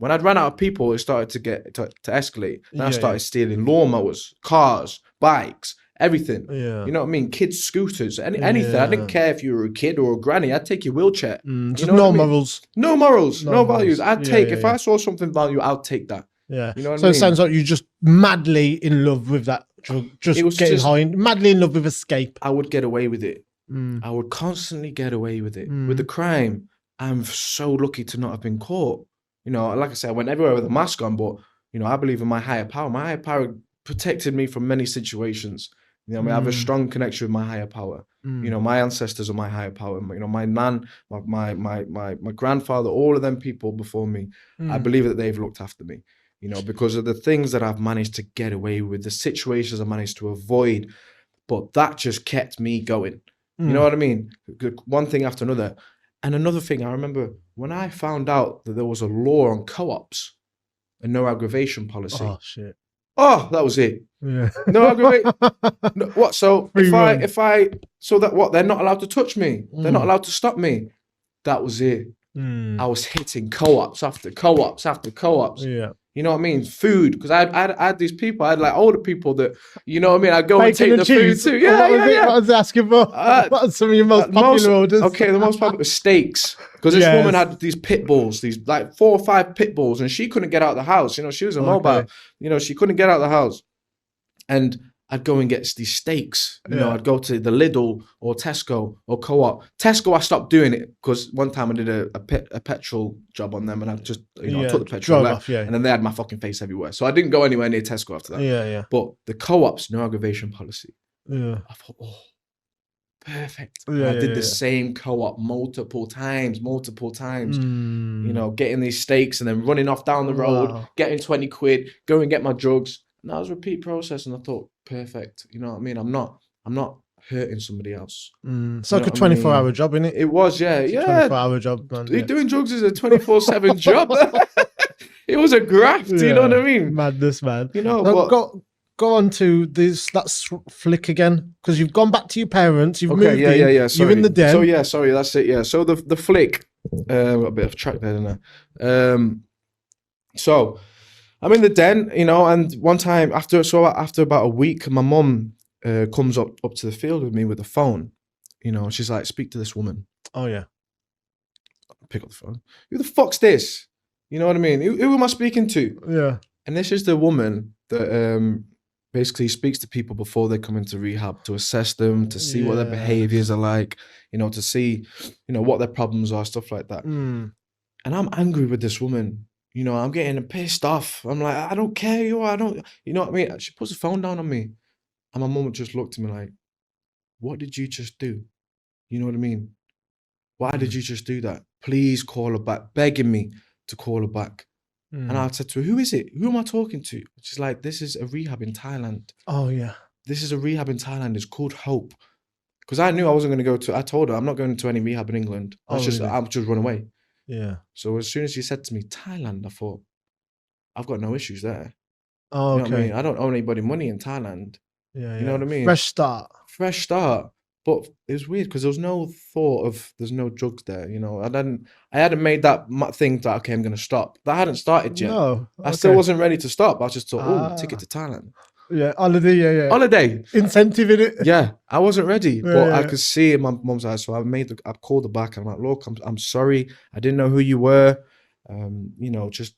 When I'd run out of people, it started to escalate. Then I started stealing lawnmowers, cars, bikes, everything. Yeah. You know what I mean? Kids' scooters, anything. I didn't care if you were a kid or a granny. I'd take your wheelchair. Just you know no morals. No morals, no values. I'd take, if I saw something value, I'll take that. Yeah. You know what so I mean? It sounds like you're just madly in love with that drug, getting high, madly in love with escape. I would get away with it. I would constantly get away with it. With the crime, I'm so lucky to not have been caught. You know, like I said, I went everywhere with a mask on, but, you know, I believe in my higher power. My higher power protected me from many situations. You know, I have a strong connection with my higher power. You know, my ancestors are my higher power. You know, my nan, my grandfather, all of them people before me, I believe that they've looked after me. You know, because of the things that I've managed to get away with, the situations I managed to avoid. But that just kept me going. You know what I mean? One thing after another. And another thing, I remember when I found out that there was a law on co-ops, a no aggravation policy. Oh, shit. Oh, that was it. Yeah. No aggravation. No, what? So they're not allowed to touch me. They're not allowed to stop me. That was it. I was hitting co-ops after co-ops after co-ops. Yeah. You know what I mean? Food, because I had these people, I had like older people that, you know what I mean? I'd go and take the cheese. Food too. Yeah. What was I asking for? What are some of your most popular orders? Okay, the most popular was steaks. Because this woman had these pit bulls, these like 4 or 5 pit bulls, and she couldn't get out of the house. You know, she was immobile. You know, she couldn't get out of the house. And I'd go and get these steaks. You know, I'd go to the Lidl or Tesco or Co-op. Tesco, I stopped doing it because one time I did a petrol job on them, and I just, you know, I took the petrol left, and then they had my fucking face everywhere. So I didn't go anywhere near Tesco after that. Yeah. But the Co-op's no aggravation policy. Yeah. I thought, oh, perfect. I did the same Co-op multiple times. You know, getting these steaks and then running off down the road, getting 20 quid, go and get my drugs. And that was a repeat process, and I thought, perfect. You know what I mean? I'm not hurting somebody else. It's like a 24-hour job, isn't it? It was, yeah. 24-hour job, man. Doing drugs is a 24/7 job. It was a graft. You know what I mean? Madness, man. You know, go on to that flick again, because you've gone back to your parents. You've moved in. Yeah. Sorry. You're in the den. So sorry, that's it. Yeah. So the flick, a bit of track there, didn't I? So I'm in the den, you know, and one time after about a week, my mum comes up to the field with me with the phone, you know, and she's like, speak to this woman. Oh yeah. I pick up the phone. Who the fuck's this? You know what I mean? Who am I speaking to? Yeah. And this is the woman that basically speaks to people before they come into rehab, to assess them, to see what their behaviors are like, you know, to see, you know, what their problems are, stuff like that. And I'm angry with this woman. You know, I'm getting pissed off. I'm like, I don't care, you know what I mean? She puts the phone down on me. And my mum just looked at me like, what did you just do? You know what I mean? Why did you just do that? Please call her back, begging me to call her back. And I said to her, who is it? Who am I talking to? She's like, this is a rehab in Thailand. Oh, yeah. This is a rehab in Thailand. It's called Hope. Because I knew I wasn't going to I told her, I'm not going to any rehab in England. I'll just run away. Yeah. So as soon as she said to me, Thailand, I thought, I've got no issues there. Oh, you know what I mean? I don't owe anybody money in Thailand. Yeah. You know what I mean? Fresh start. But it was weird because there was no thought of there's no drugs there. You know, I hadn't made that thing that, okay, I'm going to stop. That hadn't started yet. No. Okay. I still wasn't ready to stop. I just thought, ticket to Thailand. Yeah, holiday, Holiday. Incentive in it. Yeah, I wasn't ready, but I could see in my mum's eyes. So I called her back. And I'm like, look, I'm sorry. I didn't know who you were. You know, just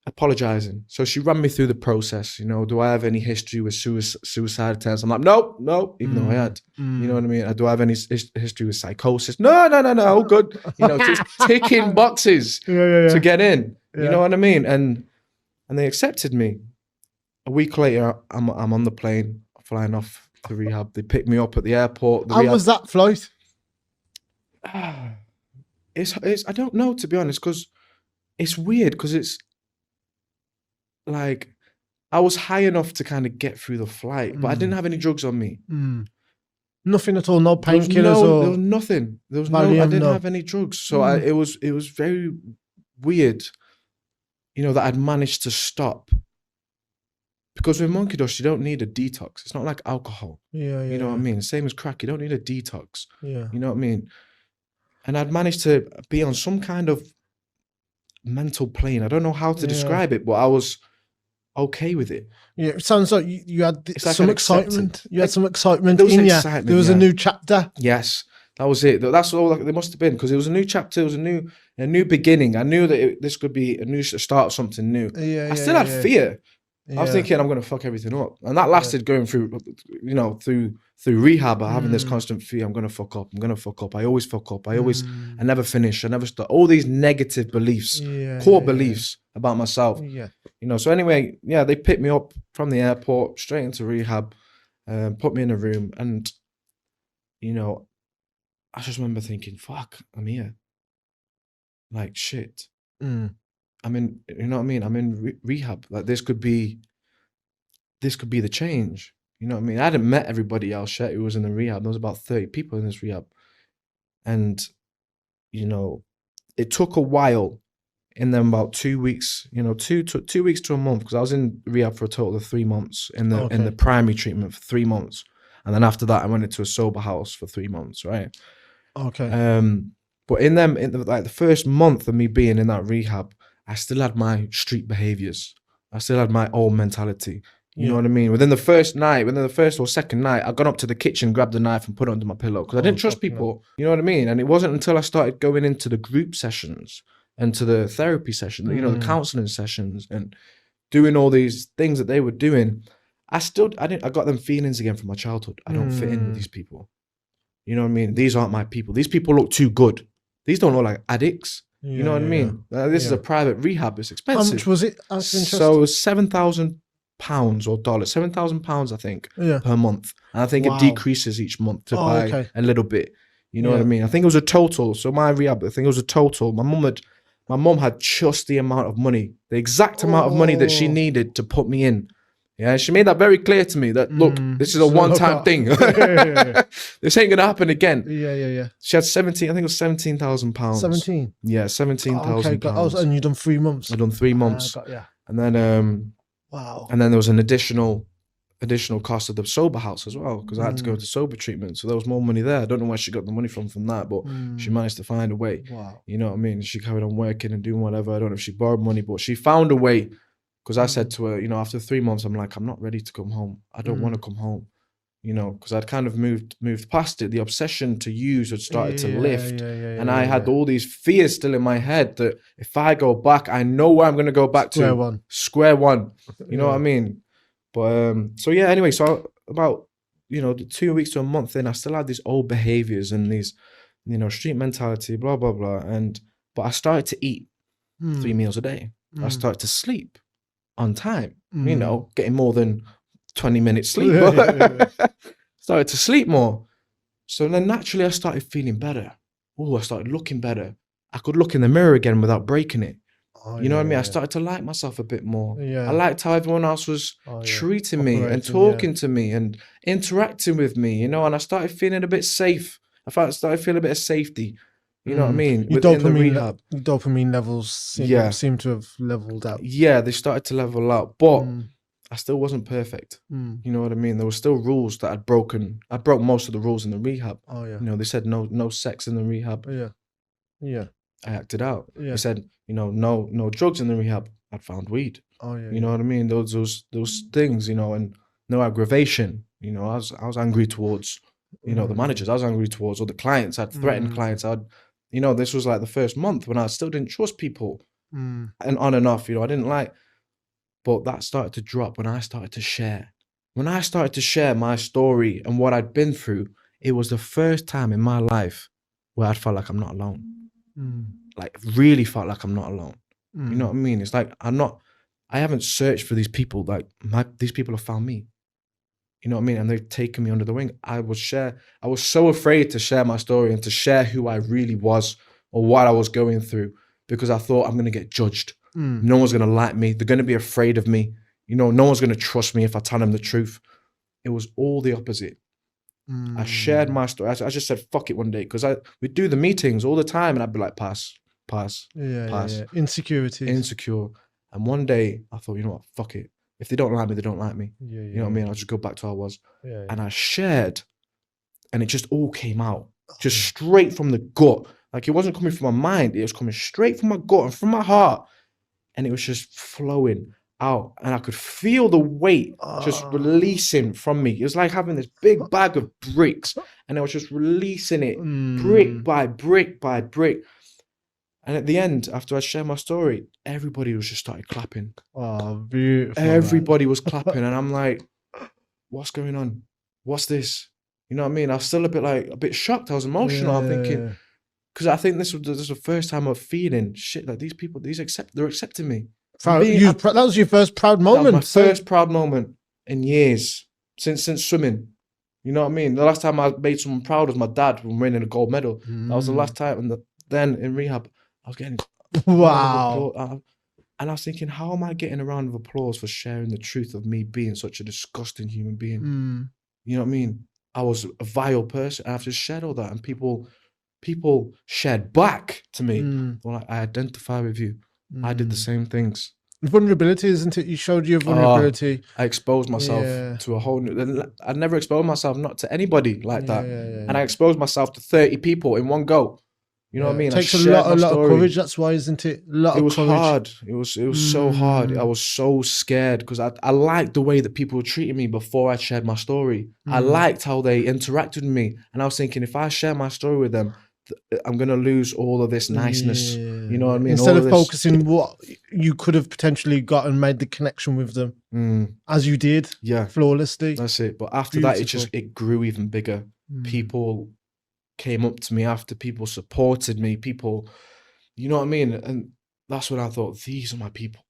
apologizing. So she ran me through the process. You know, do I have any history with suicide attempts? I'm like, nope, even though I had. You know what I mean? Do I have any history with psychosis? No, good. You know, just ticking boxes to get in. You know what I mean? And they accepted me. A week later, I'm on the plane, flying off to rehab. They picked me up at the airport. How was that flight? It's I don't know, to be honest, because it's weird, because it's like I was high enough to kind of get through the flight, but I didn't have any drugs on me. Nothing at all, no painkillers or there was nothing. There was Valium, I didn't have any drugs. So it was very weird, you know, that I'd managed to stop. Because with monkey dust, you don't need a detox. It's not like alcohol. You know what I mean? Same as crack. You don't need a detox. You know what I mean? And I'd managed to be on some kind of mental plane. I don't know how to describe it, but I was okay with it. Yeah, it sounds like you had like some an excitement. acceptance. You had some excitement There was in you. excitement, There was a new chapter. Yes, that was it. That's all there must have been, because it was a new chapter. It was a new beginning. I knew that this could be a new start of something new. I still had fear. I was thinking I'm gonna fuck everything up, and that lasted going through, through rehab. Having this constant fear, I'm gonna fuck up. I'm gonna fuck up. I always fuck up. I never finish. I never start. All these negative beliefs, core beliefs about myself. So anyway, they picked me up from the airport straight into rehab, put me in a room, and I just remember thinking, fuck, I'm here. Like, shit. I'm in, you know what I mean? I'm in rehab. Like, this could be the change. You know what I mean? I hadn't met everybody else yet who was in the rehab. There was about 30 people in this rehab. And, it took a while. In them about 2 weeks, 2 weeks to a month, because I was in rehab for a total of 3 months in the primary treatment for 3 months. And then after that, I went into a sober house for 3 months, right? Okay. But in the first month of me being in that rehab, I still had my street behaviors. I still had my old mentality. You know what I mean? Within the first or second night, I got up to the kitchen, grabbed a knife and put it under my pillow, because I didn't trust people. You know what I mean? And it wasn't until I started going into the group sessions and to the therapy session, the counseling sessions, and doing all these things that they were doing, I got them feelings again from my childhood. I don't fit in with these people. You know what I mean? These aren't my people. These people look too good. These don't look like addicts. You know what I mean? This is a private rehab. It's expensive. How much was it? So it was £7,000 or dollars, £7,000, I think, per month. And I think it decreases each month to buy a little bit. You know what I mean? I think it was a total. So my rehab, I think it was a total. My mum had just the amount of money, the exact amount of money that she needed to put me in. Yeah, she made that very clear to me that, look, this is a one-time thing. This ain't gonna happen again. Yeah. She had 17, I think it was £17,000. 17? Yeah, £17,000. And you've done 3 months? I've done 3 months. And then wow. And then there was an additional cost of the sober house as well, because I had to go to sober treatment. So there was more money there. I don't know where she got the money from that, but she managed to find a way. Wow. You know what I mean? She carried on working and doing whatever. I don't know if she borrowed money, but she found a way. Because I said to her, after 3 months, I'm like, I'm not ready to come home. I don't want to come home. Because I'd kind of moved past it. The obsession to use had started to lift. And I had all these fears still in my head that if I go back, I know where I'm going to go back to. Square one. You know what I mean? But, anyway, so about, 2 weeks to a month in, I still had these old behaviors and these, street mentality, blah, blah, blah. But I started to eat 3 meals a day. I started to sleep on time, getting more than 20 minutes sleep. Started to sleep more. So then naturally I started feeling better. I started looking better. I could look in the mirror again without breaking it. You know what I mean? I started to like myself a bit more. I liked how everyone else was treating me and talking to me and interacting with me, and I started feeling a bit safe. I started feeling a bit of safety. You know what I mean? Within the rehab. Dopamine levels seem to have leveled out. Yeah, they started to level out. But I still wasn't perfect. You know what I mean? There were still rules that I'd broken. I broke most of the rules in the rehab. Oh, yeah. They said no sex in the rehab. Yeah. I acted out. They said, no drugs in the rehab. I'd found weed. Oh, yeah. You know what I mean? Those things, and no aggravation. I was angry towards, the managers. I was angry towards all the clients. I'd threatened clients. This was like the first month when I still didn't trust people. And on and off, I didn't like. But that started to drop when I started to share. When I started to share my story and what I'd been through, it was the first time in my life where I felt like I'm not alone. Like, really felt like I'm not alone. You know what I mean? It's like I haven't searched for these people. Like, these people have found me. You know what I mean? And they've taken me under the wing. I was so afraid to share my story and to share who I really was or what I was going through, because I thought I'm going to get judged. No one's going to like me. They're going to be afraid of me. No one's going to trust me if I tell them the truth. It was all the opposite. I shared my story. I just said, fuck it one day, because we'd do the meetings all the time and I'd be like, pass. Yeah. Insecure. And one day I thought, you know what, fuck it. If they don't like me, they don't like me. You know what I mean? I'll just go back to how I was. And I shared, and it just all came out. Just straight from the gut. Like it wasn't coming from my mind. It was coming straight from my gut and from my heart. And it was just flowing out. And I could feel the weight just releasing from me. It was like having this big bag of bricks. And I was just releasing it brick by brick by brick. And at the end, after I shared my story, everybody was just started clapping. Oh, beautiful. Everybody was clapping. And I'm like, what's going on? What's this? You know what I mean? I was still a bit shocked. I was emotional. I'm thinking, because I think this was the first time of feeling shit. Like these people, they're accepting me. That was your first proud moment. That was my first proud moment in years since swimming. You know what I mean? The last time I made someone proud was my dad when winning a gold medal. That was the last time. And then in rehab, I was getting wow. And I was thinking, how am I getting a round of applause for sharing the truth of me being such a disgusting human being? You know what I mean? I was a vile person. I've just shared all that, and people shared back to me. They're like, I identify with you. I did the same things. Vulnerability, isn't it? You showed your vulnerability. I exposed myself to a whole new... I'd never exposed myself not to anybody like that. And I exposed myself to 30 people in one go. You know what I mean? It takes a lot of courage. That's why, isn't it? It was hard. It was so hard. I was so scared because I liked the way that people were treating me before I shared my story. I liked how they interacted with me. And I was thinking, if I share my story with them, I'm going to lose all of this niceness. You know what I mean? Instead of focusing what you could have potentially got and made the connection with them as you did. Yeah. Flawlessly. That's it. But after that, it grew even bigger. People came up to me after, people supported me, people, you know what I mean? And that's when I thought, these are my people.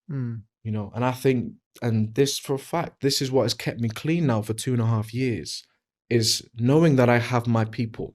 You know, and I think, and this for a fact, this is what has kept me clean now for 2.5 years, is knowing that I have my people.